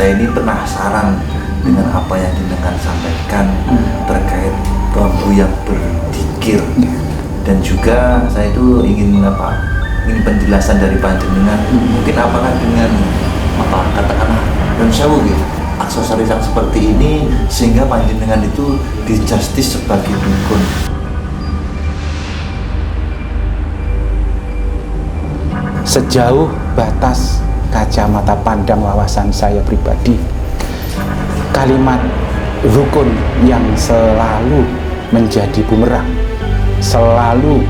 Saya ini penasaran dengan apa yang jenengan sampaikan terkait bambu yang berdikir. Dan juga saya itu ingin penjelasan dari panjenengan. Mungkin apakah dengan katakanlah dan sewu gitu, aksesoris yang seperti ini sehingga panjenengan itu dijustis sebagai dukun. Sejauh batas kacamata pandang wawasan saya pribadi, kalimat dukun yang selalu menjadi bumerang, selalu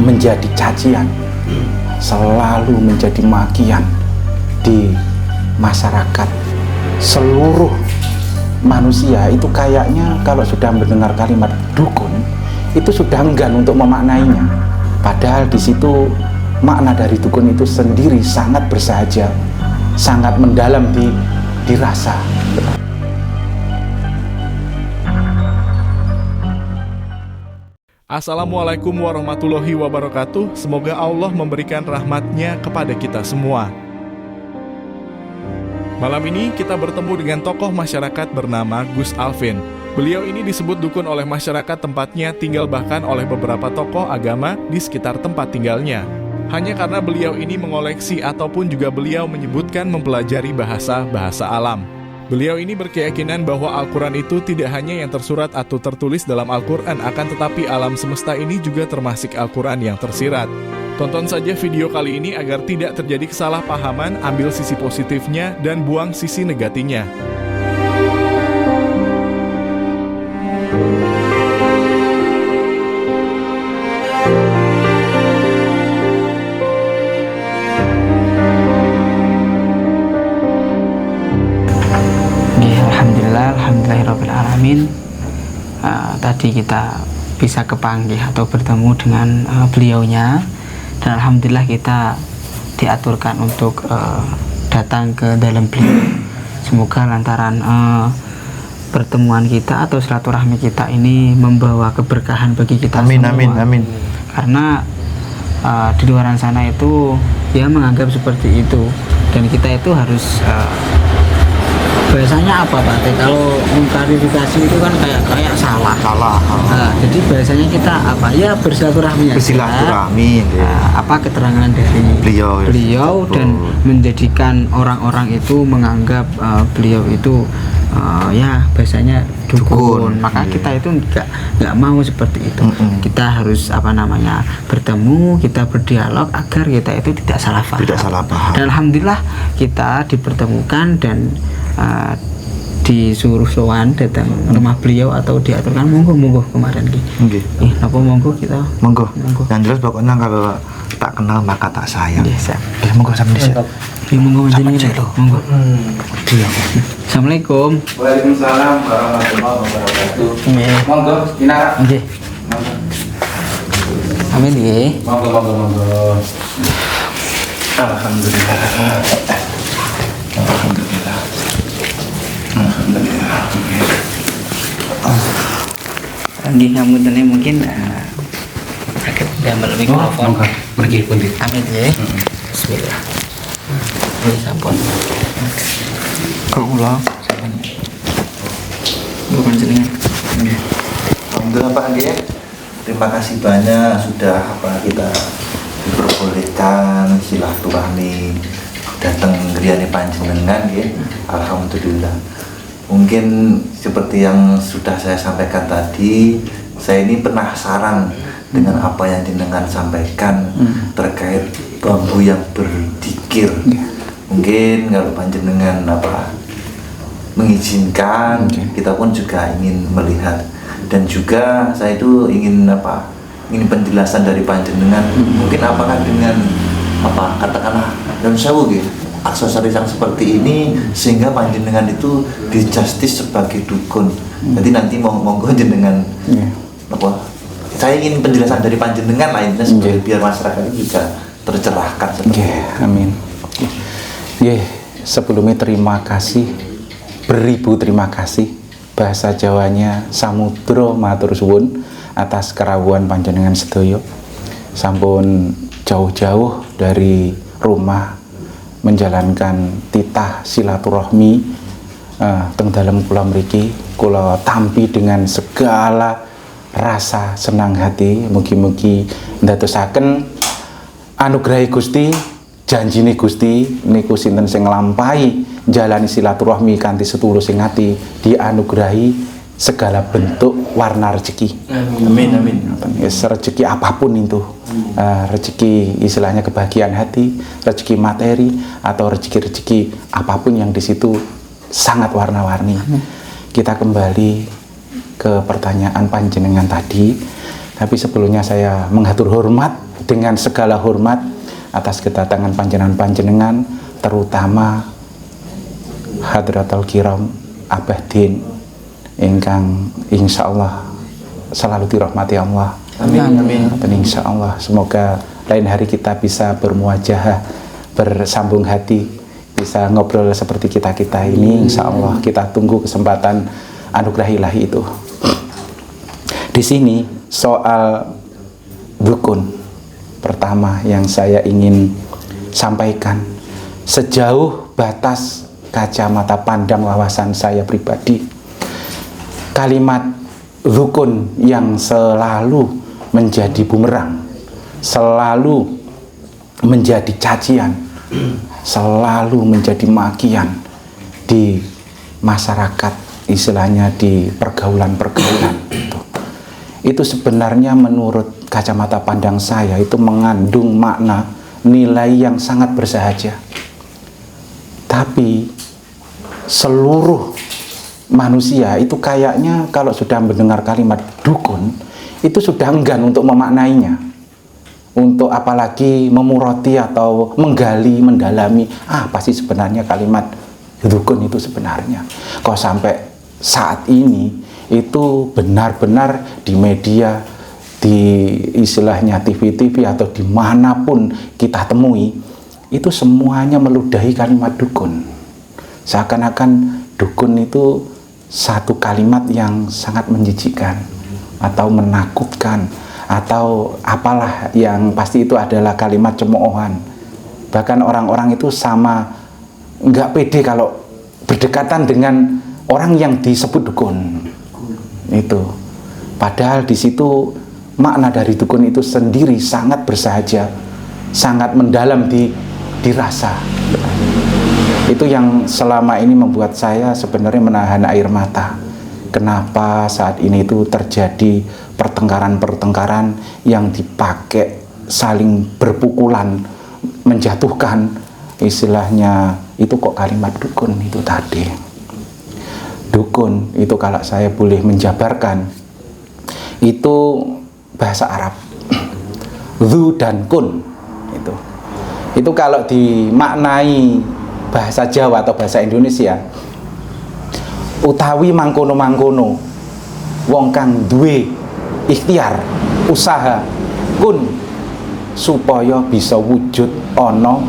menjadi cacian, selalu menjadi makian di masyarakat. Seluruh manusia itu kayaknya kalau sudah mendengar kalimat dukun itu sudah enggan untuk memaknainya, padahal di situ makna dari dukun itu sendiri sangat bersahaja, sangat mendalam dirasa. Assalamualaikum warahmatullahi wabarakatuh. Semoga Allah memberikan rahmatnya kepada kita semua. Malam ini kita bertemu dengan tokoh masyarakat bernama Gus Alvin. Beliau ini disebut dukun oleh masyarakat tempatnya tinggal, bahkan oleh beberapa tokoh agama di sekitar tempat tinggalnya. Hanya karena beliau ini mengoleksi ataupun juga beliau menyebutkan mempelajari bahasa alam. Beliau ini berkeyakinan bahwa Al-Quran itu tidak hanya yang tersurat atau tertulis dalam Al-Quran, akan tetapi alam semesta ini juga termasuk Al-Quran yang tersirat. Tonton saja video kali ini agar tidak terjadi kesalahpahaman, ambil sisi positifnya dan buang sisi negatifnya. Alhamdulillahirrahmanirrahim. Tadi kita bisa kepanggih atau bertemu dengan beliaunya, dan alhamdulillah kita diaturkan untuk datang ke dalam beliau. Semoga lantaran pertemuan kita atau silaturahmi kita ini membawa keberkahan bagi kita semua. Amin. Karena di luar sana itu dia menganggap seperti itu, dan kita itu harus bahasanya apa Pak? Kalau mengklarifikasi itu kan kayak salah. Nah, jadi bahasanya kita apa? Ya bersilaturahmi. Apa keterangan dari beliau dan menjadikan orang-orang itu menganggap beliau itu ya bahasanya dukun. Maka kita itu nggak mau seperti itu. Kita harus bertemu, kita berdialog agar kita itu tidak salah paham. Dan alhamdulillah kita dipertemukan dan disuruh sowan datang rumah beliau atau diaturkan monggo kemarin nggih. Napa monggo kita? Monggo. Yang jelas pokoknya kalau tak kenal maka tak sayang. Yes, monggo sampeyan dhisik. Monggo jenengan. Monggo. Assalamualaikum. Waalaikumsalam warahmatullahi wabarakatuh. Monggo dinarak. Nggih. Amin nggih. Monggo. Alhamdulillah. Alhamdulillah mungkin agak gambar mikrofon. Pergi pun di. Amin ya. Bismillah. Ini sampun. Kula sampun. Bukan jenengan. Alhamdulillah Pak nggih. Terima kasih banyak sudah kita diperbolehkan silaturahmi datang griyane panjenengan nggih. Alhamdulillah. Mungkin seperti yang sudah saya sampaikan tadi, saya ini penasaran dengan apa yang jenengan sampaikan terkait bambu yang berdikir. Mungkin kalau panjenengan mengizinkan, kita pun juga ingin melihat. Dan juga saya itu ingin penjelasan dari panjenengan. Mungkin apakah dengan katakanlah dan sewu gitu, aksesoris yang seperti ini sehingga panjenengan itu dijustis sebagai dukun. Jadi nanti monggo jenengan saya ingin penjelasan dari panjenengan lainnya supaya biar masyarakat itu juga tercerahkan seperti itu. Amin. Sebelumnya terima kasih, beribu terima kasih. Bahasa Jawanya samudra matur suwun atas kerawuhan panjenengan sedaya. Sampun jauh-jauh dari rumah menjalankan titah silaturahmi teng dalem kula mriki, kula tampi dengan segala rasa senang hati. Mugi-mugi ndadosaken anugrahi Gusti, janjine Gusti niku sinten sing nglampahi jalani silaturahmi kanthi setulusing ati dianugerahi segala bentuk warna rezeki. Amin, amin. Rezeki apapun itu, rezeki istilahnya kebahagiaan hati, rezeki materi, atau rezeki-rezeki apapun yang di situ sangat warna-warni. Kita kembali ke pertanyaan panjenengan tadi, tapi sebelumnya saya mengatur hormat dengan segala hormat atas kedatangan panjenengan, terutama Hadratul Kiram Abah Din ingkang insyaallah selalu dirahmati Allah. Amin, amin. Insyaallah semoga lain hari kita bisa bermuajahah, bersambung hati, bisa ngobrol seperti kita ini. Insyaallah kita tunggu kesempatan anugerah ilahi itu. Di sini soal dukun pertama yang saya ingin sampaikan, sejauh batas kacamata pandang wawasan saya pribadi, kalimat dukun yang selalu menjadi bumerang, selalu menjadi cacian, selalu menjadi makian di masyarakat, istilahnya di pergaulan-pergaulan itu sebenarnya menurut kacamata pandang saya itu mengandung makna nilai yang sangat bersahaja. Tapi seluruh manusia itu kayaknya kalau sudah mendengar kalimat dukun itu sudah enggan untuk memaknainya, untuk apalagi memuroti atau menggali, mendalami apa sih sebenarnya kalimat dukun itu sebenarnya. Kok sampai saat ini itu benar-benar di media, di istilahnya TV-TV atau dimanapun kita temui, itu semuanya meludahi kalimat dukun. Seakan-akan dukun itu satu kalimat yang sangat menjijikkan atau menakutkan atau apalah, yang pasti itu adalah kalimat cemoohan. Bahkan orang-orang itu sama nggak pede kalau berdekatan dengan orang yang disebut dukun itu. Padahal di situ makna dari dukun itu sendiri sangat bersahaja, sangat mendalam dirasa. Itu yang selama ini membuat saya sebenarnya menahan air mata. Kenapa saat ini itu terjadi pertengkaran-pertengkaran yang dipakai saling berpukulan, menjatuhkan, istilahnya itu kok kalimat dukun itu tadi. Dukun itu kalau saya boleh menjabarkan itu bahasa Arab. Dzu dan kun itu kalau dimaknai bahasa Jawa atau bahasa Indonesia, utawi mangkono-mangkono wong kang duwe ikhtiar usaha kun supaya bisa wujud ana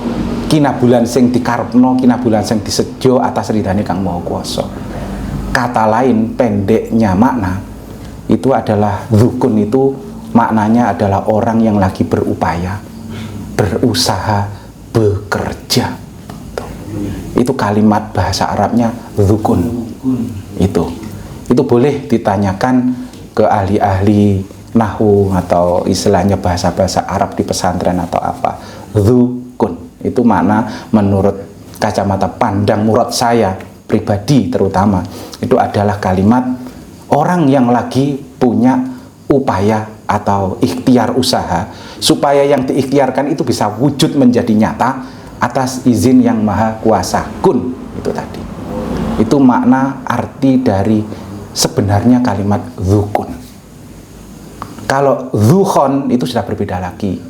kinabulan sing dikarepno, kinabulan sing disejo atas ridhane Kang Maha Kuwasa. Kata lain, pendeknya makna itu adalah dukun itu maknanya adalah orang yang lagi berupaya, berusaha, bekerja. Itu kalimat bahasa Arabnya dukun. Itu boleh ditanyakan ke ahli-ahli nahwu atau istilahnya bahasa-bahasa Arab di pesantren atau apa. Dukun itu makna menurut kacamata pandang murad saya pribadi terutama itu adalah kalimat orang yang lagi punya upaya atau ikhtiar usaha supaya yang diikhtiarkan itu bisa wujud menjadi nyata atas izin yang maha kuasa. Kun itu tadi, itu makna arti dari sebenarnya kalimat dzukun. Kalau dzukhon itu sudah berbeda lagi.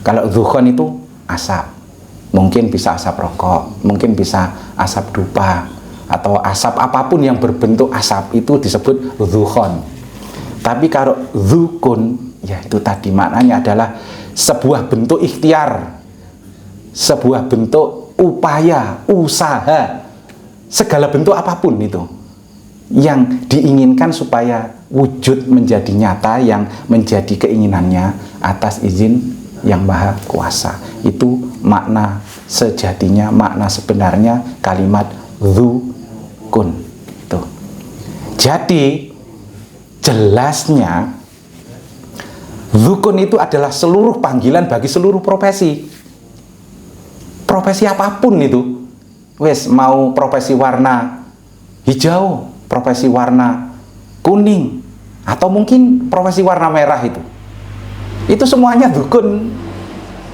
Kalau dzukhon itu asap, mungkin bisa asap rokok, mungkin bisa asap dupa, atau asap apapun yang berbentuk asap itu disebut dzukhon. Tapi kalau dzukun, ya itu tadi maknanya adalah sebuah bentuk ikhtiar, sebuah bentuk upaya, usaha, segala bentuk apapun itu yang diinginkan supaya wujud menjadi nyata yang menjadi keinginannya atas izin yang maha kuasa. Itu makna sejatinya, makna sebenarnya kalimat dzukun. Tuh. Jadi jelasnya dzukun itu adalah seluruh panggilan bagi seluruh profesi. Profesi apapun itu. Wes, mau profesi warna hijau, profesi warna kuning, atau mungkin profesi warna merah itu semuanya dzukun.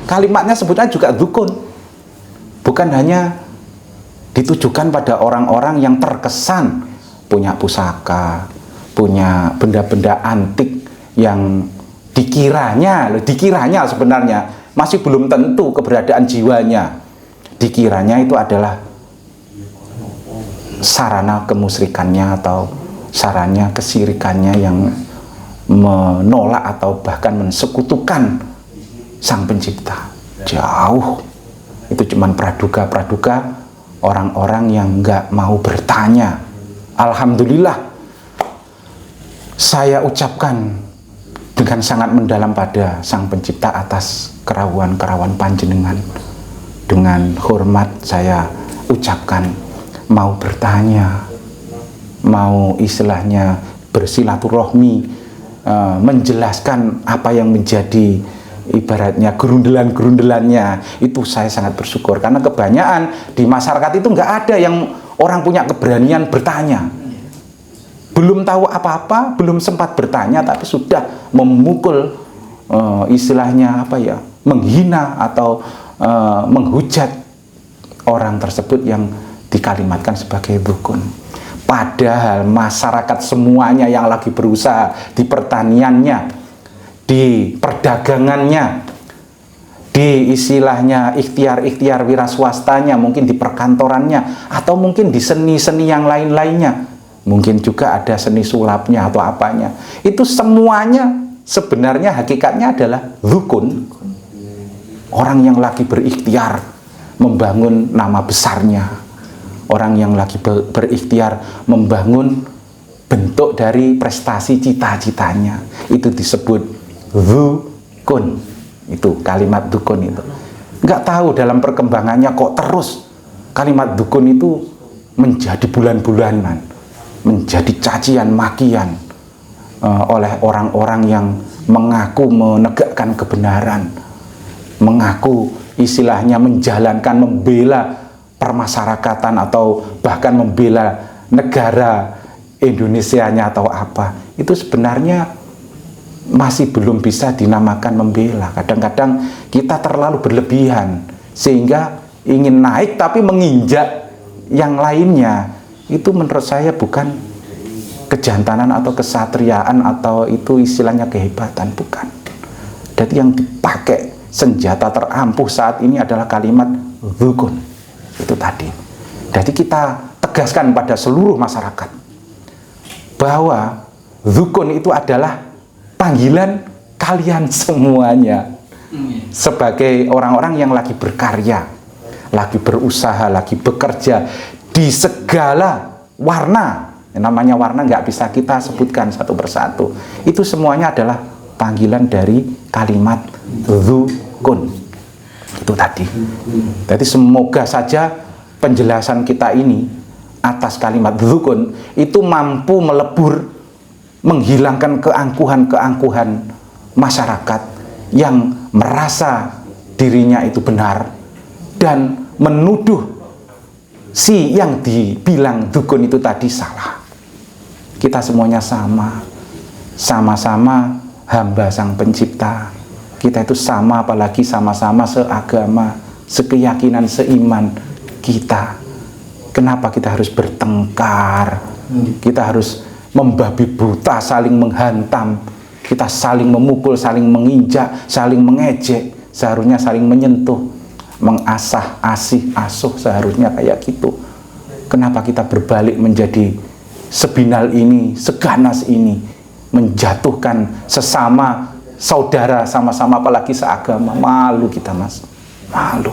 Kalimatnya sebutnya juga dzukun. Bukan hanya ditujukan pada orang-orang yang terkesan punya pusaka, punya benda-benda antik yang dikiranya sebenarnya masih belum tentu keberadaan jiwanya. Dikiranya itu adalah sarana kemusyrikannya atau sarana kesirikannya yang menolak atau bahkan mensekutukan Sang Pencipta. Jauh. Itu cuman praduga-praduga orang-orang yang nggak mau bertanya. Alhamdulillah, saya ucapkan dengan sangat mendalam pada Sang Pencipta atas kerawan-kerawan panjenengan. Dengan hormat saya ucapkan, mau bertanya, mau istilahnya bersilaturahmi, menjelaskan apa yang menjadi ibaratnya gerundelan-gerundelannya, itu saya sangat bersyukur. Karena kebanyakan di masyarakat itu nggak ada yang orang punya keberanian bertanya. Belum tahu apa-apa, belum sempat bertanya, tapi sudah memukul, istilahnya apa ya, menghina atau menghujat orang tersebut yang dikalimatkan sebagai dzukun. Padahal masyarakat semuanya yang lagi berusaha di pertaniannya, di perdagangannya, di istilahnya ikhtiar-ikhtiar wira swastanya, mungkin di perkantorannya, atau mungkin di seni-seni yang lain-lainnya, mungkin juga ada seni sulapnya atau apanya, itu semuanya sebenarnya hakikatnya adalah dzukun. Orang yang lagi berikhtiar membangun nama besarnya, orang yang lagi berikhtiar membangun bentuk dari prestasi cita-citanya, itu disebut dzukun. Itu kalimat dzukun itu. Nggak tahu dalam perkembangannya kok terus kalimat dzukun itu menjadi bulan-bulanan, menjadi cacian makian oleh orang-orang yang mengaku menegakkan kebenaran, mengaku istilahnya menjalankan, membela permasyarakatan atau bahkan membela negara Indonesianya atau apa. Itu sebenarnya masih belum bisa dinamakan membela. Kadang-kadang kita terlalu berlebihan sehingga ingin naik tapi menginjak yang lainnya. Itu menurut saya bukan kejantanan atau kesatriaan atau itu istilahnya kehebatan, bukan. Jadi yang dipakai senjata terampuh saat ini adalah kalimat dzukun. Itu tadi. Jadi kita tegaskan pada seluruh masyarakat bahwa dzukun itu adalah panggilan kalian semuanya sebagai orang-orang yang lagi berkarya, lagi berusaha, lagi bekerja di segala warna. Namanya warna nggak bisa kita sebutkan satu persatu. Itu semuanya adalah panggilan dari kalimat dzukun. Itu tadi. Jadi semoga saja penjelasan kita ini atas kalimat dzukun itu mampu melebur, menghilangkan keangkuhan-keangkuhan masyarakat yang merasa dirinya itu benar dan menuduh si yang dibilang dzukun itu tadi salah. Kita semuanya sama-sama hamba Sang Pencipta. Kita itu sama, apalagi sama-sama seagama, sekeyakinan, seiman kita. Kenapa kita harus bertengkar? Kita harus membabi buta, saling menghantam, kita saling memukul, saling menginjak, saling mengejek. Seharusnya saling menyentuh, mengasah, asuh, seharusnya kayak gitu. Kenapa kita berbalik menjadi sebinal ini, seganas ini, menjatuhkan sesama saudara, sama-sama apalagi seagama? Malu kita, Mas, malu.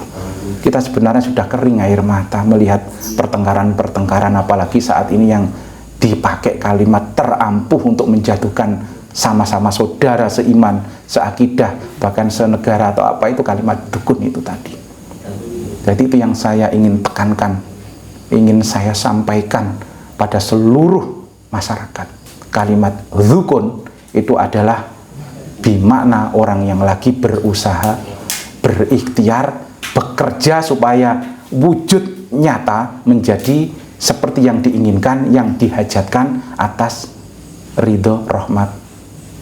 Kita sebenarnya sudah kering air mata melihat pertengkaran-pertengkaran, apalagi saat ini yang dipakai kalimat terampuh untuk menjatuhkan sama-sama saudara seiman, seakidah, bahkan senegara atau apa, itu kalimat dukun itu tadi. Jadi itu yang saya ingin tekankan, ingin saya sampaikan pada seluruh masyarakat. Kalimat dukun itu adalah bermakna orang yang lagi berusaha, berikhtiar, bekerja supaya wujud nyata menjadi seperti yang diinginkan, yang dihajatkan atas ridho rahmat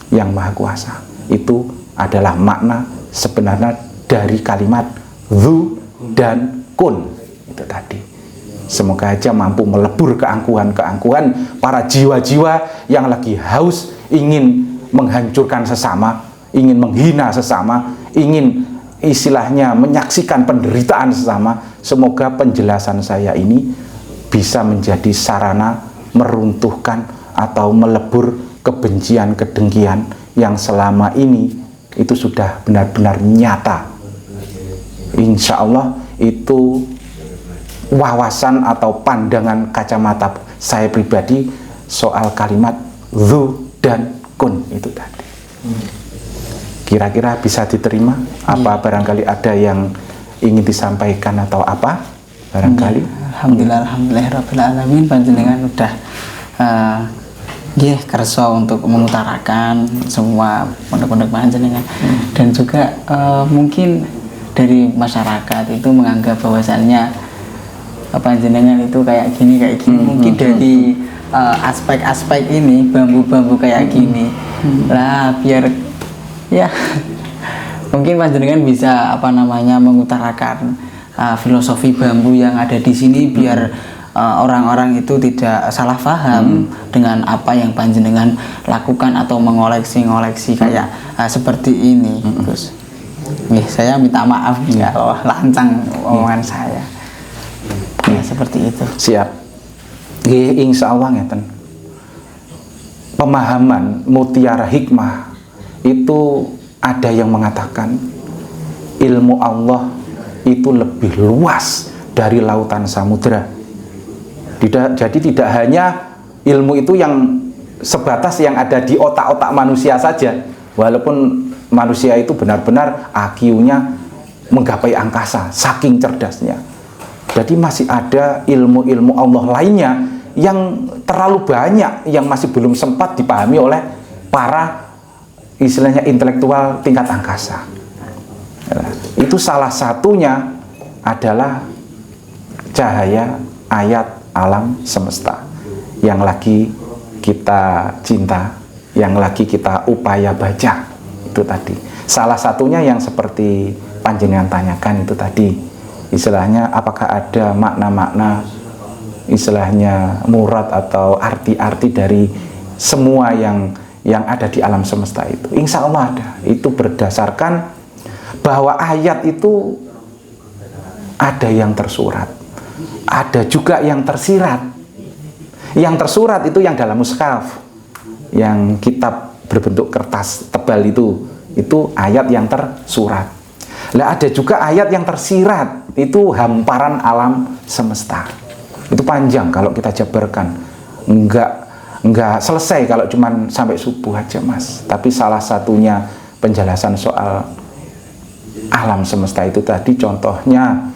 yang maha kuasa. Itu adalah makna sebenarnya dari kalimat dzu dan kun itu tadi. Semoga aja mampu melebur keangkuhan-keangkuhan para jiwa-jiwa yang lagi haus ingin menghancurkan sesama, ingin menghina sesama, ingin istilahnya menyaksikan penderitaan sesama. Semoga penjelasan saya ini bisa menjadi sarana meruntuhkan atau melebur kebencian, kedengkian yang selama ini itu sudah benar-benar nyata. Insya Allah itu wawasan atau pandangan kacamata saya pribadi soal kalimat dzu dan kun itu tadi. Kira-kira bisa diterima? Apa barangkali ada yang ingin disampaikan atau apa? Barangkali. Alhamdulillah alamin, panjenengan udah kerso untuk mengutarakan semua pondok-pondok panjenengan. Dan juga mungkin dari masyarakat itu menganggap bahwasannya panjenengan itu kayak gini. Mungkin dari aspek-aspek ini, bambu-bambu kayak gini lah, biar ya mungkin panjenengan bisa mengutarakan filosofi bambu yang ada di sini, biar orang-orang itu tidak salah paham dengan apa yang panjenengan lakukan atau mengoleksi kayak seperti ini. Terus saya minta maaf ya lancang omongan saya. Ya seperti itu. Siap. Insya Allah ngeten. Pemahaman mutiara hikmah itu ada yang mengatakan ilmu Allah itu lebih luas dari lautan samudera. Jadi tidak hanya ilmu itu yang sebatas yang ada di otak-otak manusia saja, walaupun manusia itu benar-benar IQ-nya menggapai angkasa, saking cerdasnya. Jadi masih ada ilmu-ilmu Allah lainnya yang terlalu banyak, yang masih belum sempat dipahami oleh para istilahnya intelektual tingkat angkasa. Itu salah satunya adalah cahaya ayat alam semesta yang lagi kita cinta, yang lagi kita upaya baca. Itu tadi salah satunya yang seperti panjenengan tanyakan itu tadi, istilahnya apakah ada makna-makna, istilahnya murad atau arti-arti dari semua yang ada di alam semesta itu. Insya Allah ada. Itu berdasarkan bahwa ayat itu ada yang tersurat, ada juga yang tersirat. Yang tersurat itu yang dalam mushaf, yang kitab berbentuk kertas tebal itu ayat yang tersurat. Lah ada juga ayat yang tersirat, itu hamparan alam semesta. Itu panjang kalau kita jabarkan, enggak selesai kalau cuman sampai subuh aja Mas. Tapi salah satunya penjelasan soal alam semesta itu tadi, contohnya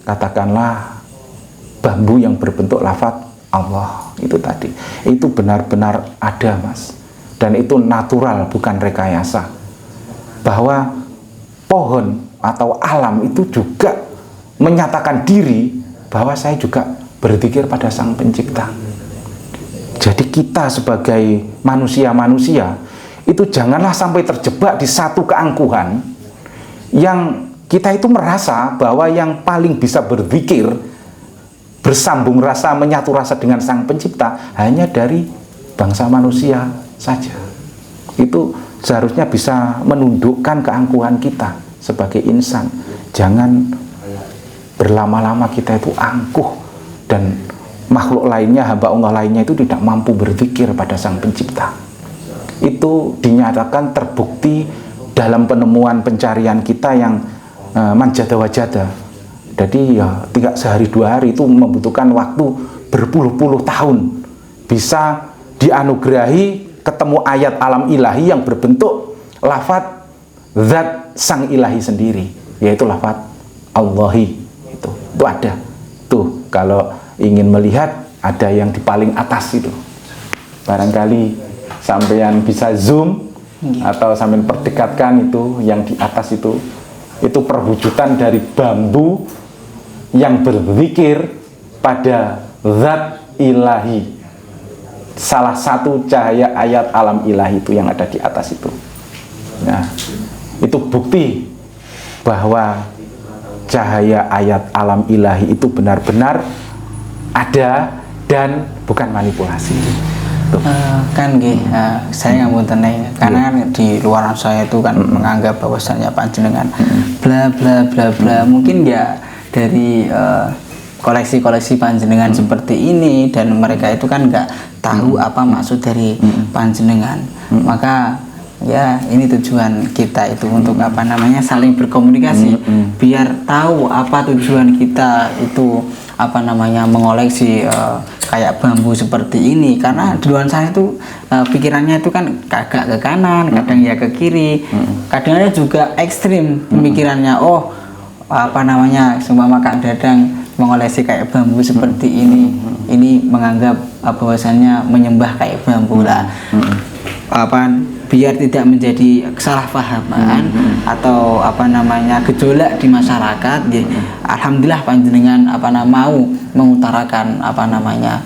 katakanlah bambu yang berbentuk lafaz Allah itu tadi, itu benar-benar ada Mas, dan itu natural, bukan rekayasa. Bahwa pohon atau alam itu juga menyatakan diri bahwa saya juga berzikir pada Sang Pencipta. Jadi kita sebagai manusia-manusia itu janganlah sampai terjebak di satu keangkuhan yang kita itu merasa bahwa yang paling bisa berzikir, bersambung rasa, menyatu rasa dengan Sang Pencipta hanya dari bangsa manusia saja. Itu seharusnya bisa menundukkan keangkuhan kita sebagai insan. Jangan berlama-lama kita itu angkuh dan makhluk lainnya, hamba Allah lainnya itu tidak mampu berzikir pada Sang Pencipta. Itu dinyatakan terbukti dalam penemuan pencarian kita yang manjada wajada. Jadi ya tidak sehari dua hari, itu membutuhkan waktu berpuluh-puluh tahun bisa dianugerahi ketemu ayat alam ilahi yang berbentuk lafadz zat sang ilahi sendiri, yaitu lafadz Allahi. Itu ada tuh. Kalau ingin melihat, ada yang di paling atas itu, barangkali sampean bisa zoom atau sampean perdekatkan itu yang di atas itu perwujudan dari bambu yang berzikir pada zat ilahi. Salah satu cahaya ayat alam ilahi itu yang ada di atas itu. Nah, itu bukti bahwa cahaya ayat alam ilahi itu benar-benar ada dan bukan manipulasi. Kan saya nggak mau tenang karena di luar saya itu kan menganggap bahwasannya panjenengan bla bla bla bla, mungkin ya dari koleksi-koleksi panjenengan seperti ini, dan mereka itu kan nggak tahu apa maksud dari panjenengan. Maka ya ini tujuan kita itu untuk apa namanya saling berkomunikasi, biar tahu apa tujuan kita itu apa namanya mengoleksi kayak bambu seperti ini. Karena di luar sana itu pikirannya itu kan agak ke kanan, kadang ya ke kiri, kadangnya juga ekstrim pemikirannya. Oh apa namanya seumpama Kak Dadang mengoleksi kayak bambu seperti ini menganggap bahwasannya menyembah kayak bambu lah. Apa biar tidak menjadi kesalahpahaman atau apa namanya gejolak di masyarakat, alhamdulillah panjenengan mau mengutarakan apa namanya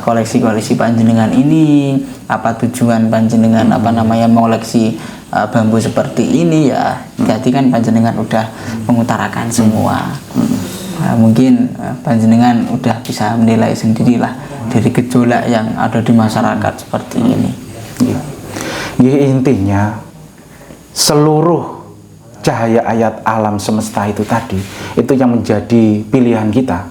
koleksi-koleksi panjenengan ini, apa tujuan panjenengan apa namanya mengoleksi bambu seperti ini, ya jadi kan panjenengan udah mengutarakan semua. Mungkin panjenengan udah bisa menilai sendirilah dari gejolak yang ada di masyarakat seperti ini. Intinya seluruh cahaya ayat alam semesta itu tadi, itu yang menjadi pilihan kita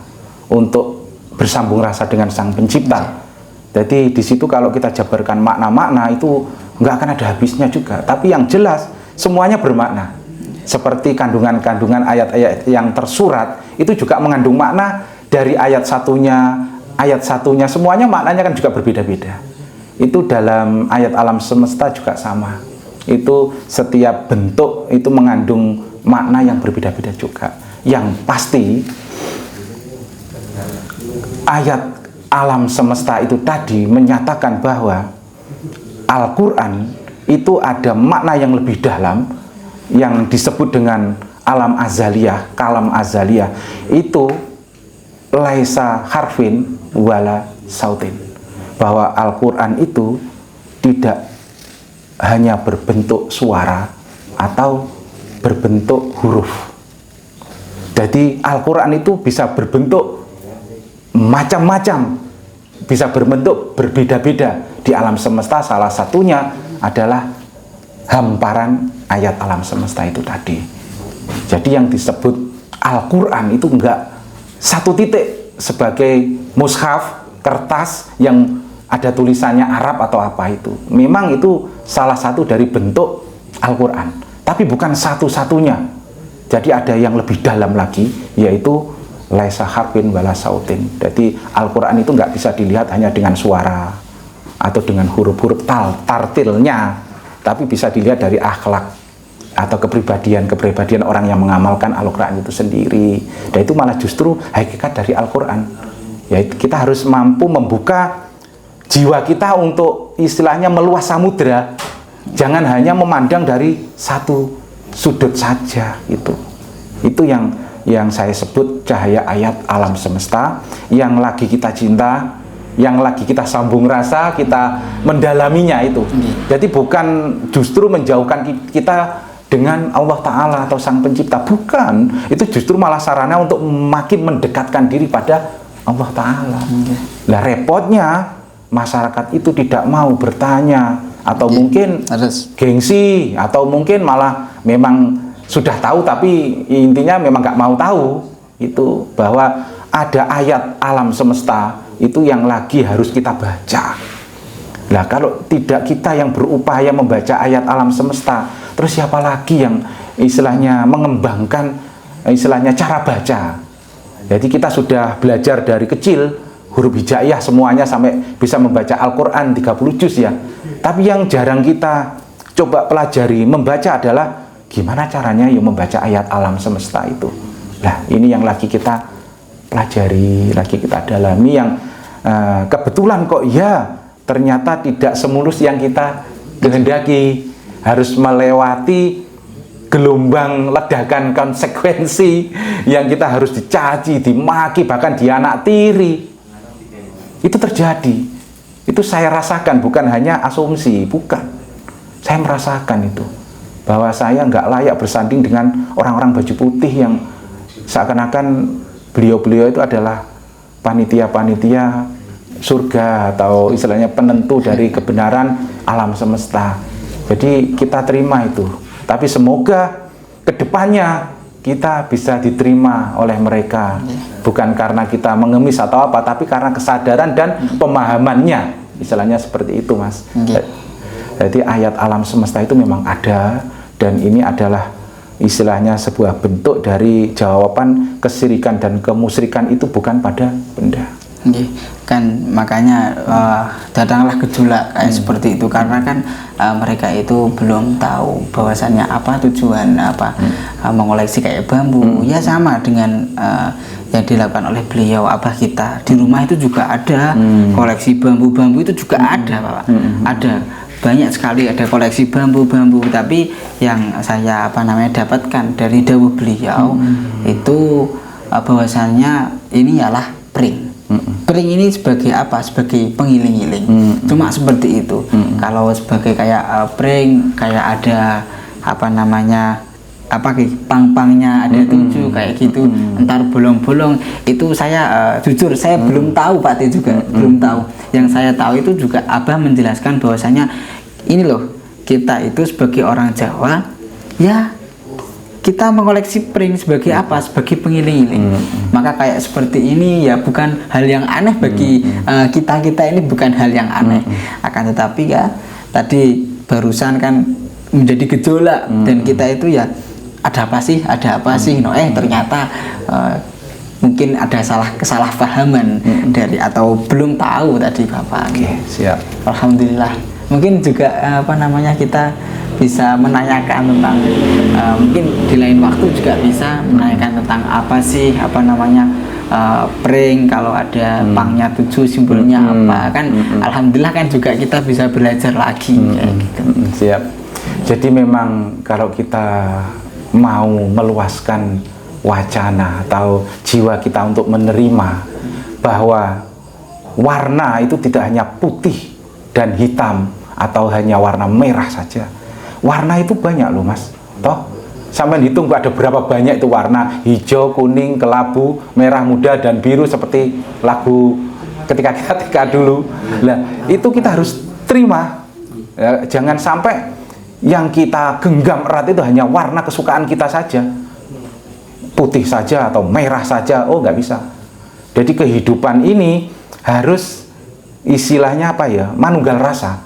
untuk bersambung rasa dengan Sang Pencipta. Jadi di situ kalau kita jabarkan makna-makna itu nggak akan ada habisnya juga. Tapi yang jelas semuanya bermakna. Seperti kandungan-kandungan ayat-ayat yang tersurat itu juga mengandung makna. Dari ayat satunya semuanya maknanya kan juga berbeda-beda. Itu dalam ayat alam semesta juga sama. Itu setiap bentuk itu mengandung makna yang berbeda-beda juga. Yang pasti ayat alam semesta itu tadi menyatakan bahwa Al-Quran itu ada makna yang lebih dalam, yang disebut dengan alam azaliyah, kalam azaliyah. Itu laisa harfin wala sautin, bahwa Al-Quran itu tidak hanya berbentuk suara atau berbentuk huruf. Jadi Al-Quran itu bisa berbentuk macam-macam, bisa berbentuk berbeda-beda di alam semesta. Salah satunya adalah hamparan ayat alam semesta itu tadi. Jadi yang disebut Al-Quran itu enggak satu titik sebagai mushaf, kertas yang ada tulisannya Arab atau apa itu. Memang itu salah satu dari bentuk Al-Quran, tapi bukan satu-satunya. Jadi ada yang lebih dalam lagi, yaitu laisa harfin wala sautin. Jadi Al-Quran itu nggak bisa dilihat hanya dengan suara atau dengan huruf-huruf tartilnya, tapi bisa dilihat dari akhlak atau kepribadian orang yang mengamalkan Al-Quran itu sendiri. Dan itu malah justru hakikat dari Al-Quran. Ya, kita harus mampu membuka jiwa kita untuk istilahnya meluas samudera. Jangan hanya memandang dari satu sudut saja gitu. Itu yang saya sebut cahaya ayat alam semesta yang lagi kita cinta, yang lagi kita sambung rasa, kita mendalaminya itu. Jadi bukan justru menjauhkan kita dengan Allah Ta'ala atau Sang Pencipta, bukan. Itu justru malah sarana untuk makin mendekatkan diri pada Allah Ta'ala. Nah repotnya masyarakat itu tidak mau bertanya, atau mungkin gengsi, atau mungkin malah memang sudah tahu tapi intinya memang nggak mau tahu itu bahwa ada ayat alam semesta itu yang lagi harus kita baca. Nah kalau tidak kita yang berupaya membaca ayat alam semesta, terus siapa lagi yang istilahnya mengembangkan istilahnya cara baca? Jadi kita sudah belajar dari kecil huruf hijaiyah semuanya sampai bisa membaca Al-Quran 30 juz ya. Tapi yang jarang kita coba pelajari, membaca adalah gimana caranya membaca ayat alam semesta itu. Nah, ini yang lagi kita pelajari, lagi kita dalami, yang kebetulan kok ya ternyata tidak semulus yang kita kehendaki, harus melewati gelombang ledakan konsekuensi yang kita harus dicaci, dimaki, bahkan dianaktiri. Itu terjadi. Itu saya rasakan, bukan hanya asumsi, bukan. Saya merasakan itu, bahwa saya nggak layak bersanding dengan orang-orang baju putih yang seakan-akan beliau-beliau itu adalah panitia-panitia surga, atau istilahnya penentu dari kebenaran alam semesta. Jadi kita terima itu. Tapi semoga kedepannya kita bisa diterima oleh mereka, bukan karena kita mengemis atau apa, tapi karena kesadaran dan pemahamannya, istilahnya seperti itu, Mas. Jadi ayat alam semesta itu memang ada, dan ini adalah istilahnya sebuah bentuk dari jawaban kesirikan dan kemusyrikan itu bukan pada benda. Kan makanya datanglah gejolak kayak seperti itu, karena kan mereka itu belum tahu bahwasannya apa tujuan mengoleksi kayak bambu. Ya sama dengan yang dilakukan oleh beliau, abah kita di rumah itu juga ada koleksi bambu-bambu, itu juga ada, Bapak. Ada banyak sekali, ada koleksi bambu-bambu. Tapi yang saya dapatkan dari dawuh beliau itu bahwasannya ini ialah pring. Pring ini sebagai apa? Sebagai pengiling-iling. Cuma seperti itu. Kalau sebagai kayak pring, kayak ada pang-pangnya ada 7 kayak gitu, entar bolong-bolong, itu saya jujur saya belum tahu, Pak T juga belum tahu. Yang saya tahu itu juga abah menjelaskan bahwasanya ini loh, kita itu sebagai orang Jawa ya kita mengoleksi pring sebagai apa? Sebagai pengiling-iling. Maka kayak seperti ini ya bukan hal yang aneh bagi kita ini, bukan hal yang aneh. Akan tetapi ya tadi barusan kan menjadi gejolak, dan kita itu ya ada apa sih? Ternyata mungkin ada kesalahpahaman dari, atau belum tahu tadi Bapak. Oke, siap. Alhamdulillah. Mungkin juga kita bisa menanyakan tentang mungkin di lain waktu juga bisa menanyakan tentang apa sih pring, kalau ada pangnya 7 simbolnya apa, kan alhamdulillah kan juga kita bisa belajar lagi kayak gitu. Siap. Jadi memang kalau kita mau meluaskan wacana atau jiwa kita untuk menerima bahwa warna itu tidak hanya putih dan hitam atau hanya warna merah saja. Warna itu banyak loh, Mas. Toh sampai hitung ada berapa banyak itu warna: hijau, kuning, kelabu, merah muda, dan biru, seperti lagu ketika kita TK dulu. Nah, itu kita harus terima. Ya, jangan sampai yang kita genggam erat itu hanya warna kesukaan kita saja, putih saja atau merah saja. Oh, nggak bisa. Jadi kehidupan ini harus istilahnya manunggal rasa.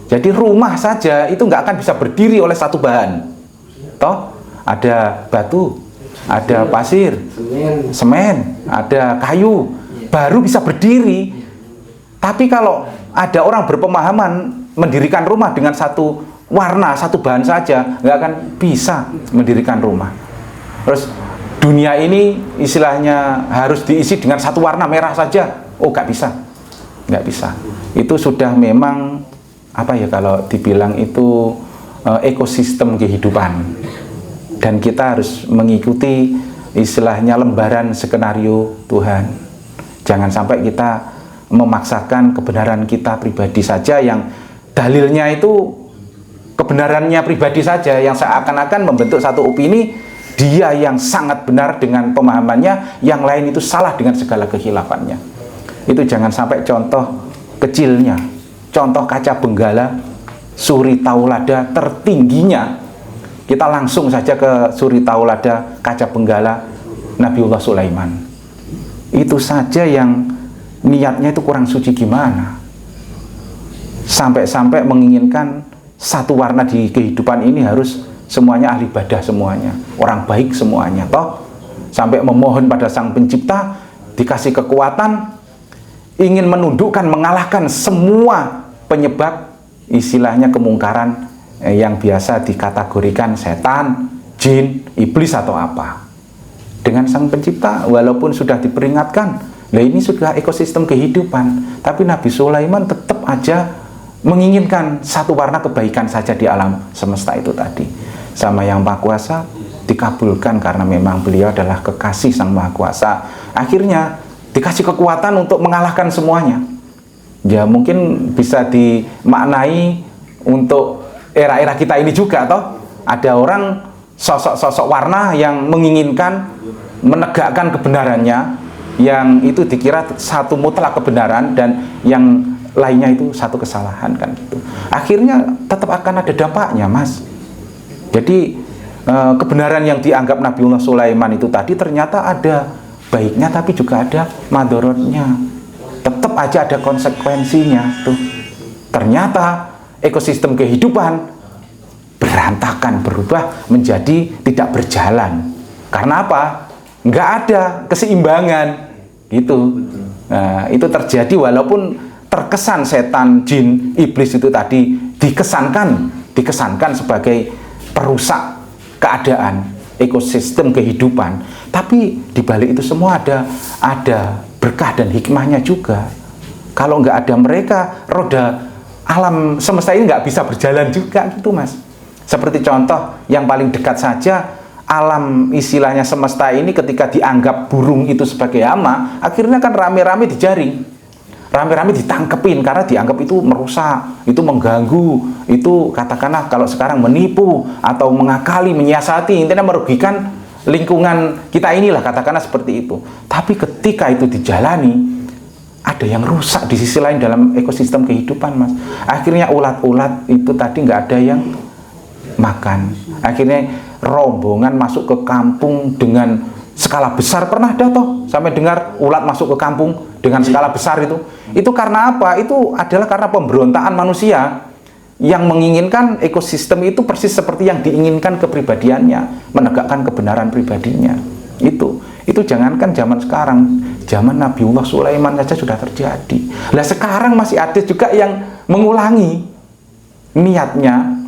Jadi rumah saja itu nggak akan bisa berdiri oleh satu bahan. Toh ada batu, ada pasir, semen, ada kayu, baru bisa berdiri. Tapi kalau ada orang berpemahaman mendirikan rumah dengan satu warna, satu bahan saja, nggak akan bisa mendirikan rumah. Terus dunia ini istilahnya harus diisi dengan satu warna merah saja. Oh, nggak bisa. Nggak bisa. Itu sudah memang kalau dibilang itu ekosistem kehidupan, dan kita harus mengikuti istilahnya lembaran skenario Tuhan. Jangan sampai kita memaksakan kebenaran kita pribadi saja, yang dalilnya itu kebenarannya pribadi saja, yang seakan-akan membentuk satu opini, dia yang sangat benar dengan pemahamannya, yang lain itu salah dengan segala kehilafannya. Itu jangan sampai. Contoh kecilnya, contoh kaca benggala suri taulada tertingginya, kita langsung saja ke suri taulada kaca benggala Nabiullah Sulaiman. Itu saja yang niatnya itu kurang suci gimana, sampai-sampai menginginkan satu warna di kehidupan ini harus semuanya ahli ibadah, semuanya orang baik, semuanya. Toh sampai memohon pada Sang Pencipta, dikasih kekuatan, ingin menundukkan, mengalahkan semua penyebab istilahnya kemungkaran yang biasa dikategorikan setan, jin, iblis atau apa. Dengan Sang Pencipta walaupun sudah diperingatkan, lah ini sudah ekosistem kehidupan, tapi Nabi Sulaiman tetap aja menginginkan satu warna kebaikan saja di alam semesta itu tadi. Sama Yang Maha Kuasa dikabulkan karena memang beliau adalah kekasih Sang Maha Kuasa. Akhirnya dikasih kekuatan untuk mengalahkan semuanya. Ya mungkin bisa dimaknai untuk era-era kita ini juga toh. Ada orang sosok-sosok warna yang menginginkan menegakkan kebenarannya, yang itu dikira satu mutlak kebenaran dan yang lainnya itu satu kesalahan kan gitu. Akhirnya tetap akan ada dampaknya, Mas. Jadi kebenaran yang dianggap Nabiullah Sulaiman itu tadi ternyata ada baiknya tapi juga ada madorotnya. Tetap aja ada konsekuensinya tuh. Ternyata ekosistem kehidupan berantakan, berubah menjadi tidak berjalan. Karena apa? Nggak ada keseimbangan gitu. Nah, itu terjadi walaupun terkesan setan, jin, iblis itu tadi dikesankan sebagai perusak keadaan ekosistem kehidupan, tapi di balik itu semua ada berkah dan hikmahnya juga. Kalau nggak ada mereka, roda alam semesta ini nggak bisa berjalan juga gitu, Mas. Seperti contoh yang paling dekat saja, alam istilahnya semesta ini ketika dianggap burung itu sebagai hama, akhirnya kan rame-rame dijaring, rame-rame ditangkepin karena dianggap itu merusak, itu mengganggu, itu katakanlah kalau sekarang menipu atau mengakali, menyiasati, intinya merugikan lingkungan kita inilah, katakanlah seperti itu. Tapi ketika itu dijalani, ada yang rusak di sisi lain dalam ekosistem kehidupan, Mas. Akhirnya ulat-ulat itu tadi nggak ada yang makan. Akhirnya rombongan masuk ke kampung dengan skala besar. Pernah ada toh sampai dengar ulat masuk ke kampung dengan skala besar itu? Itu karena apa? Itu adalah karena pemberontakan manusia yang menginginkan ekosistem itu persis seperti yang diinginkan kepribadiannya, menegakkan kebenaran pribadinya. Itu jangankan zaman sekarang, zaman Nabiullah Sulaiman saja sudah terjadi. Lah sekarang masih ada juga yang mengulangi niatnya,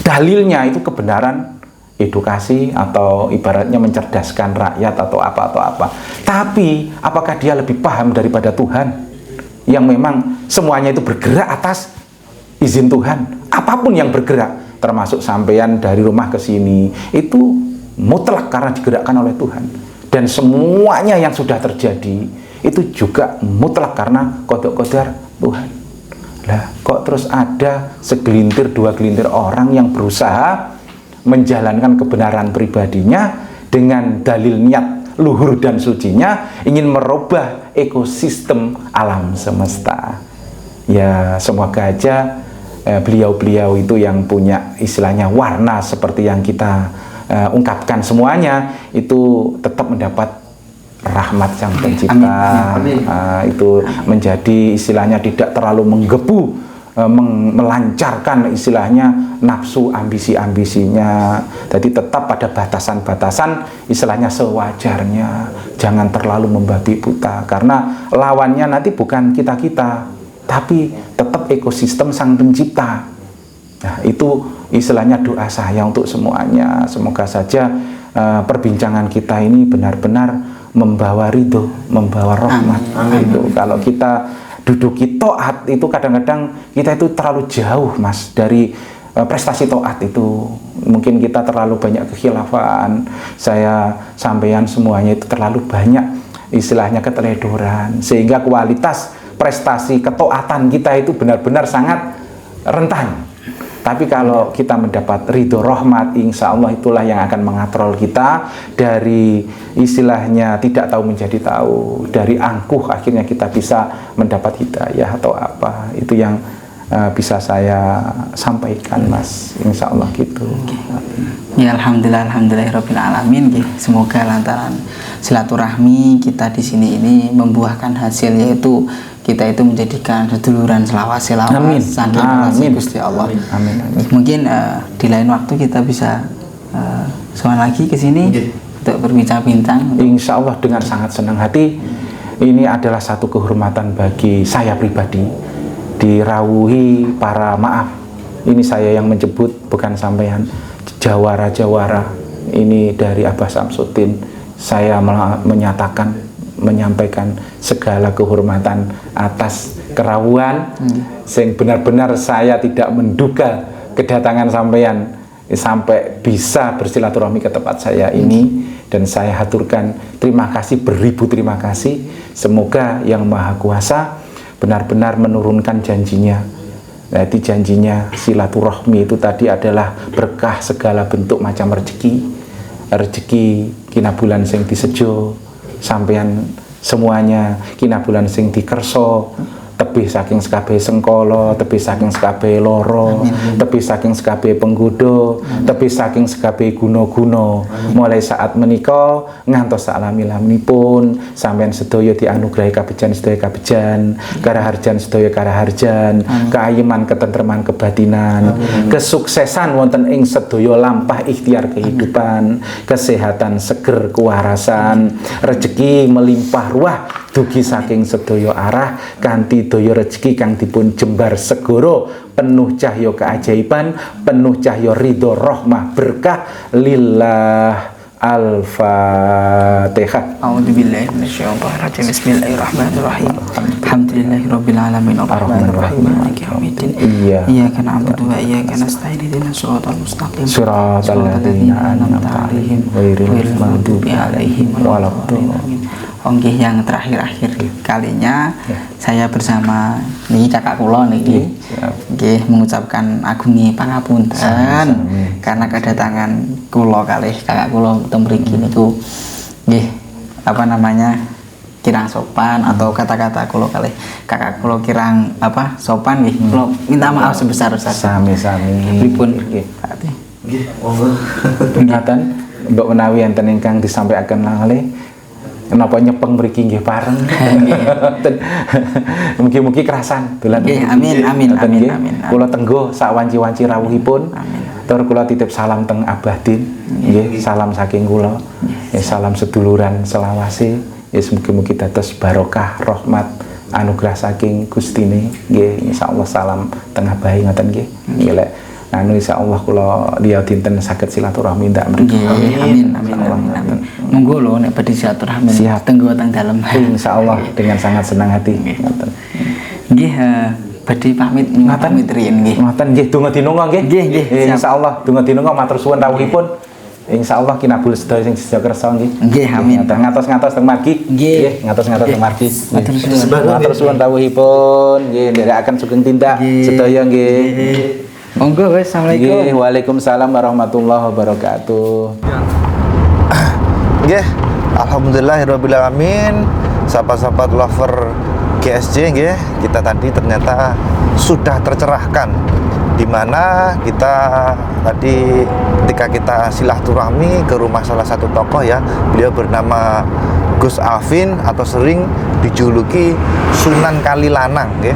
dalilnya itu kebenaran edukasi atau ibaratnya mencerdaskan rakyat atau apa. Tapi apakah dia lebih paham daripada Tuhan yang memang semuanya itu bergerak atas izin Tuhan? Apapun yang bergerak, termasuk sampean dari rumah ke sini, itu mutlak karena digerakkan oleh Tuhan. Dan semuanya yang sudah terjadi itu juga mutlak karena qada-qadar Tuhan. Lah, kok terus ada segelintir, dua gelintir orang yang berusaha menjalankan kebenaran pribadinya dengan dalil niat luhur dan sucinya, ingin merubah ekosistem alam semesta. Ya, semoga aja beliau-beliau itu yang punya istilahnya warna seperti yang kita ungkapkan semuanya itu tetap mendapat rahmat Sang Pencipta. Itu menjadi istilahnya tidak terlalu menggebu, melancarkan istilahnya nafsu ambisi-ambisinya. Jadi tetap pada batasan-batasan istilahnya sewajarnya, jangan terlalu membabi buta karena lawannya nanti bukan kita-kita tapi tetap ekosistem Sang Pencipta. Nah, itu istilahnya doa saya untuk semuanya. Semoga saja perbincangan kita ini benar-benar membawa ridho, membawa rahmat. Itu kalau kita duduki taat itu kadang-kadang kita itu terlalu jauh, Mas, dari prestasi taat itu. Mungkin kita terlalu banyak kekhilafan, saya sampean semuanya itu terlalu banyak istilahnya keteledoran, sehingga kualitas prestasi ketaatan kita itu benar-benar sangat rentan. Tapi kalau kita mendapat ridho rahmat, insya Allah itulah yang akan mengatrol kita dari istilahnya tidak tahu menjadi tahu, dari angkuh akhirnya kita bisa mendapat hidayah atau apa. Itu yang bisa saya sampaikan, Mas, insya Allah gitu. Ya, alhamdulillahirabbil alamin. Semoga lantaran silaturahmi kita di sini ini membuahkan hasil, yaitu kita itu menjadikan seduluran selawas saking Gusti Allah. Amin. Mungkin di lain waktu kita bisa soal lagi ke sini untuk berbincang-bincang. Insya Allah dengan sangat senang hati. Ini adalah satu kehormatan bagi saya pribadi dirawuhi para, maaf ini saya yang menyebut bukan sampean, jawara-jawara ini dari Abah Samsudin. Saya menyatakan, menyampaikan segala kehormatan atas kerawuhan sing benar-benar saya tidak menduga kedatangan sampean sampai bisa bersilaturahmi ke tempat saya ini, dan saya haturkan terima kasih, beribu terima kasih. Semoga Yang Maha Kuasa benar-benar menurunkan janjinya. Jadi janjinya silaturahmi itu tadi adalah berkah segala bentuk macam rezeki kina bulan sing disejo sampean semuanya, kina bulan sing dikerso, tebih saking sekabeh sengkolo, tebih saking sekabeh loro, tebih saking sekabeh penggoda, tebih saking sekabeh guna-guna. Mulai saat menika ngantos salami-laminipun sampeyan sedaya dianugerahi kabejan sedaya kabejan, karaharjan sedaya karaharjan, keayeman ketentreman kebatinan, kesuksesan wonten ing sedaya lampah ikhtiar kehidupan, kesehatan seger kewarasan, rezeki melimpah ruah dugi saking sedaya arah kanthi daya rezeki kang dipun jembar segoro, penuh cahya keajaiban, penuh cahya ridho rahmah berkah lillah. Al-Fatihah. A'udzubillahi minasyaitonir rajim. Bismillahirrahmanirrahim. Alhamdulillahirabbil alamin arrahmanirrahim maliki yaumiddin. Iyyaka na'budu wa iyyaka nasta'in ihdinas siratal mustaqim. Siratal ladzina an'amta 'alaihim ghairil maghdubi 'alaihim waladdallin. Nggih, yang terakhir-akhir kalinya saya bersama niki kakak kula niki nggih mengucapkan agungi pangapunten karena kedatangan kula kalih kakak kula teng mriki niku nggih apa namanya kirang sopan atau kata-kata kula kalih kakak kula kirang apa sopan nggih kula minta maaf sebesar-besarnya. Sami-sami. Pripun nggih Pak Ati? Nggih, monggo. Ngaten mbok menawi enten ingkang disampaikan kalih kenapa nyepeng mriki nggih pareng. Mugi-mugi kerasan dolan. Nggih, amin. Kula tenggo sak wanci-wanci rawuhipun. Tur kula titip salam teng Abah Din. Nggih, salam saking kula. Salam seduluran selawase. Mugi-mugi dados barokah rahmat anugerah saking Gustine. Nggih, insyaallah salam teng Abah ngoten nggih. Nggih lek insyaallah kula dia dinten saged silaturahmi ndak mriki. Amin. Monggo lho nek badhe silaturahmi tenggo teng dalem. Insyaallah dengan sangat senang hati. Ngoten. Nggih, badhe pamit riyen nggih. Ngoten nggih, donga dinunga nggih. Nggih. Insyaallah donga dinunga matur suwun rawuhipun. Insyaallah kinabul sedaya sing sedaya kersa nggih. Nggih, amin. Ngatos-ngatos teng margi. Nggih, ngatos-ngatos teng margi. Matur suwun rawuhipun. Nggih, nderekaken sugeng tindak sedaya nggih. Monggo wis, assalamualaikum. Waalaikumsalam warahmatullahi wabarakatuh. Nggih, alhamdulillahirabbil alamin. Sahabat-sahabat lover GSJ nggih, kita tadi ternyata sudah tercerahkan di mana kita tadi ketika kita silaturahmi ke rumah salah satu tokoh ya, beliau bernama Gus Alvin atau sering dijuluki Sunan Kalilanang nggih.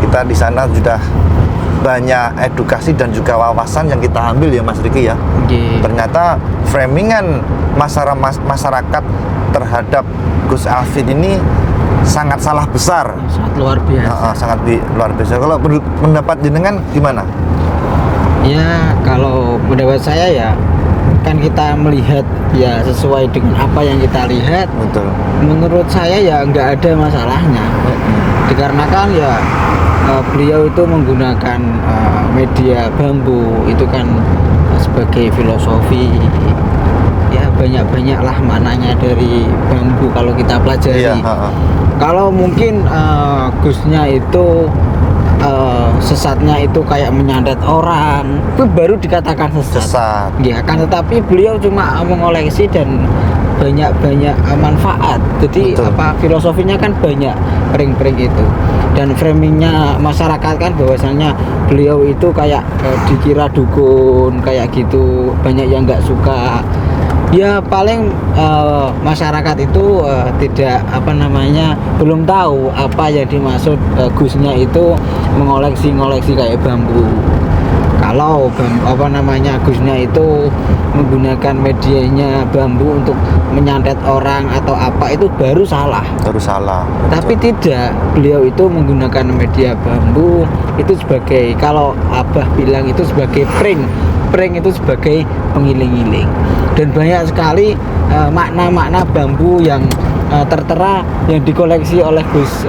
Kita di sana sudah banyak edukasi dan juga wawasan yang kita ambil ya Mas Riki ya. Ternyata framingan masyarakat terhadap Gus Alvin ini sangat salah besar. Sangat luar biasa. Sangat luar biasa. Kalau pendapat jenengan gimana? Ya kalau pendapat saya ya kan kita melihat ya sesuai dengan apa yang kita lihat. Betul. Menurut saya ya nggak ada masalahnya. Dikarenakan ya beliau itu menggunakan media bambu itu kan sebagai filosofi ya banyak-banyaklah maknanya dari bambu kalau kita pelajari. Kalau mungkin Gusnya itu sesatnya itu kayak menyandat orang itu baru dikatakan sesat. Ya kan, tetapi beliau cuma mengoleksi dan banyak manfaat. Jadi filosofinya kan banyak pering-pering itu. Dan framingnya masyarakat kan bahwasannya beliau itu kayak dikira dukun kayak gitu, banyak yang nggak suka. Ya paling masyarakat itu tidak belum tahu apa yang dimaksud Gusnya itu mengoleksi kayak bambu. kalau Gusnya itu menggunakan medianya bambu untuk menyantet orang atau apa, itu baru salah. Tapi tidak, beliau itu menggunakan media bambu itu sebagai, kalau Abah bilang itu sebagai pring itu sebagai pengiling-iling. Dan banyak sekali makna-makna bambu yang tertera yang dikoleksi oleh Gus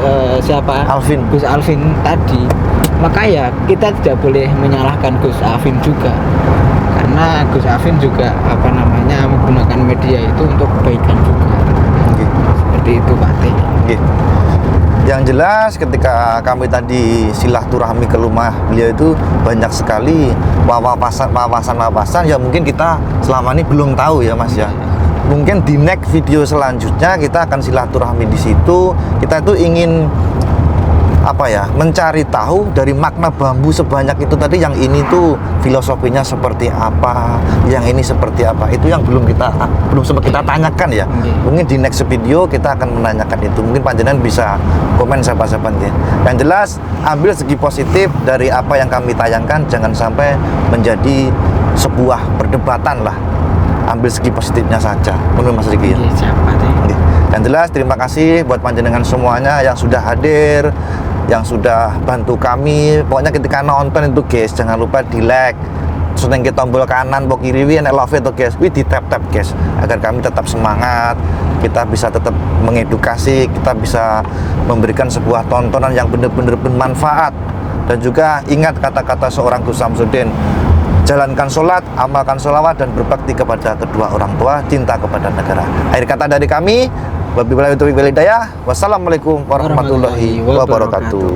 Alvin tadi. Maka ya kita tidak boleh menyalahkan Gus Alvin juga, karena Gus Alvin juga menggunakan media itu untuk kebaikan juga. Seperti itu Pak Teh. Yang jelas ketika kami tadi silaturahmi ke rumah beliau itu banyak sekali wawasan yang mungkin kita selama ini belum tahu ya Mas ya. Mungkin di next video selanjutnya kita akan silaturahmi di situ. Kita itu ingin mencari tahu dari makna bambu sebanyak itu tadi, yang ini tuh filosofinya seperti apa, yang ini seperti apa, itu yang belum sempat kita tanyakan ya. Mungkin di next video kita akan menanyakan itu. Mungkin panjenengan bisa komen sahabat-sahabat ya. Yang jelas ambil segi positif dari apa yang kami tayangkan, jangan sampai menjadi sebuah perdebatan lah. Ambil segi positifnya saja, menurut Mas Riki ya. Yang jelas terima kasih buat panjenengan semuanya yang sudah hadir, yang sudah bantu kami. Pokoknya ketika nonton itu guys, jangan lupa di like, terus nengke tombol kanan pok kiri wi love itu guys, di tap guys, agar kami tetap semangat, kita bisa tetap mengedukasi, kita bisa memberikan sebuah tontonan yang benar-benar bermanfaat. Dan juga ingat kata-kata seorang Gus Samsudin, jalankan sholat, amalkan sholawat, dan berbakti kepada kedua orang tua, cinta kepada negara. Akhir kata dari kami, wabillahi taufiq wal hidayah. Wassalamualaikum warahmatullahi wabarakatuh.